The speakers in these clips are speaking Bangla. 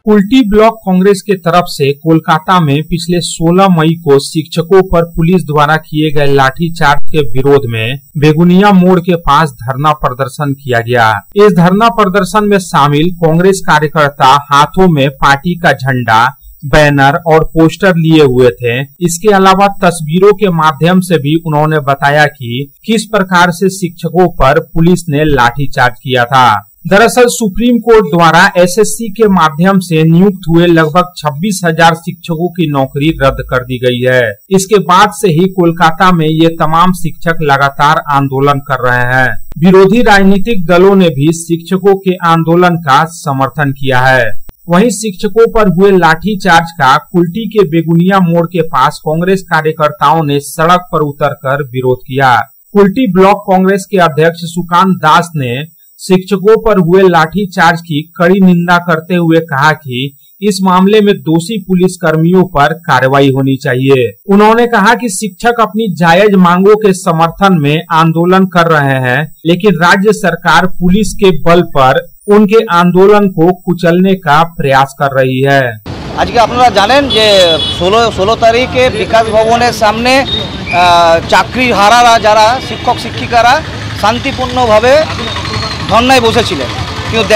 कुल्टी ब्लॉक कांग्रेस के तरफ से कोलकाता में पिछले 16 मई को शिक्षकों पर पुलिस द्वारा किए गए लाठीचार्ज के विरोध में बेगुनिया मोड़ के पास धरना प्रदर्शन किया गया। इस धरना प्रदर्शन में शामिल कांग्रेस कार्यकर्ता हाथों में पार्टी का झंडा, बैनर और पोस्टर लिए हुए थे। इसके अलावा तस्वीरों के माध्यम से भी उन्होंने बताया कि किस प्रकार से शिक्षकों पर पुलिस ने लाठीचार्ज किया था। दरअसल सुप्रीम कोर्ट द्वारा एसएससी के माध्यम से नियुक्त हुए लगभग 26,000 शिक्षकों की नौकरी रद्द कर दी गई है। इसके बाद से ही कोलकाता में ये तमाम शिक्षक लगातार आंदोलन कर रहे हैं। विरोधी राजनीतिक दलों ने भी शिक्षकों के आंदोलन का समर्थन किया है। वहीं शिक्षकों पर हुए लाठीचार्ज का कुल्टी के बेगुनिया मोड़ के पास कांग्रेस कार्यकर्ताओं ने सड़क पर उतरकर विरोध किया। कुल्टी ब्लॉक कांग्रेस के अध्यक्ष सुकांत दास ने शिक्षकों पर हुए लाठीचार्ज की कड़ी निंदा करते हुए कहा कि इस मामले में दोषी पुलिस कर्मियों पर कार्रवाई होनी चाहिए। उन्होंने कहा कि शिक्षक अपनी जायज मांगों के समर्थन में आंदोलन कर रहे हैं, लेकिन राज्य सरकार पुलिस के बल पर उनके आंदोलन को कुचलने का प्रयास कर रही है। आज के আপনারা জানেন যে 16 তারিখে বিকাশ ভবনের সামনে চাকরি হারারা যারা শিক্ষক শিক্ষিকারা শান্তিপূর্ণভাবে ধর্নায় বসেছিলেন, কিন্তু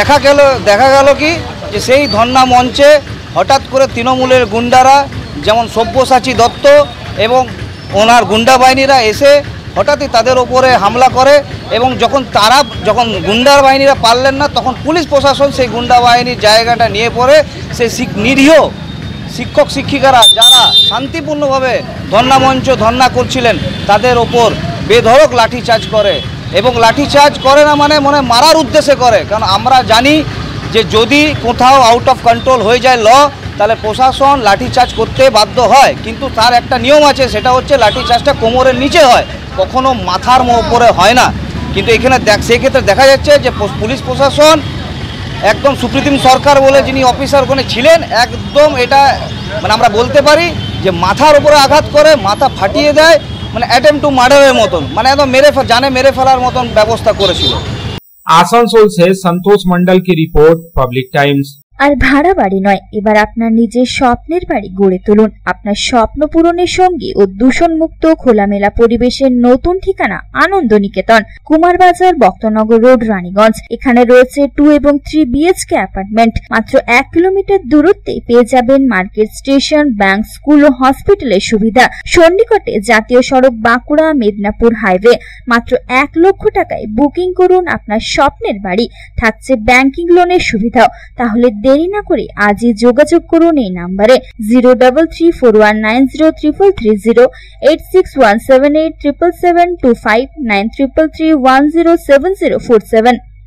দেখা গেল কি যে সেই ধর্না মঞ্চে হঠাৎ করে তৃণমূলের গুন্ডারা যেমন সব্যসাচী দত্ত এবং ওনার গুন্ডা বাহিনীরা এসে হঠাৎই তাদের উপরে হামলা করে এবং যখন গুন্ডা বাহিনীরা পারলেন না তখন পুলিশ প্রশাসন সেই গুন্ডা বাহিনীর জায়গাটা নিয়ে পড়ে সেই নিরীহ শিক্ষক শিক্ষিকারা যারা শান্তিপূর্ণভাবে ধর্না করছিলেন তাদের ওপর বেধড়ক লাঠিচার্জ করে এবং লাঠিচার্জ করে না মানে মারার উদ্দেশ্যে করে। কারণ আমরা জানি যে যদি কোথাও আউট অফ কন্ট্রোল হয়ে যায় ল তাহলে প্রশাসন লাঠিচার্জ করতে বাধ্য হয়, কিন্তু তার একটা নিয়ম আছে, সেটা হচ্ছে লাঠিচার্জটা কোমরের নিচে হয়, কখনো মাথার উপরে হয় না। কিন্তু এখানে সেক্ষেত্রে দেখা যাচ্ছে যে পুলিশ প্রশাসন একদম সুপ্রিম সরকার বলে যিনি অফিসার ওখানে ছিলেন একদম এটা আমরা বলতে পারি যে মাথার উপরে আঘাত করে মাথা ফাটিয়ে দেয়, অ্যাটেম্প টু মার্ডারের মতন, একদম মেরে ফেলার মতন ব্যবস্থা করেছিল। আসানসোল से संतोष मंडल की रिपोर्ट, पब्लिक टाइम्स। আর ভাড়া বাড়ি নয়, এবার আপনার নিজের স্বপ্নের বাড়ি গড়ে তুলুন। আপনার স্বপ্ন পূরণের সঙ্গে ও দূষণমুক্ত খোলামেলা পরিবেশের নতুন ঠিকানা আনন্দ নিকেতন, কুমারবাজার, বক্তনগর রোড, রানীগঞ্জ। এখানে রয়েছে 2 এবং 3 বিএইচকে অ্যাপার্টমেন্ট। মাত্র 1 কিলোমিটার দূরত্বে পেয়ে যাবেন মার্কেট, স্টেশন, ব্যাংক, স্কুল ও হসপিটালের সুবিধা। সন্নিকটে জাতীয় সড়ক বাঁকুড়া মেদিনীপুর হাইওয়ে। মাত্র 1 লক্ষ টাকায় বুকিং করুন আপনার স্বপ্নের বাড়ি, থাকছে ব্যাংকিং লোনের সুবিধাও। তাহলে দেরি না করে আজই যোগাযোগ করুন এই নাম্বারে 03341903330, 8617877725, 9333107047।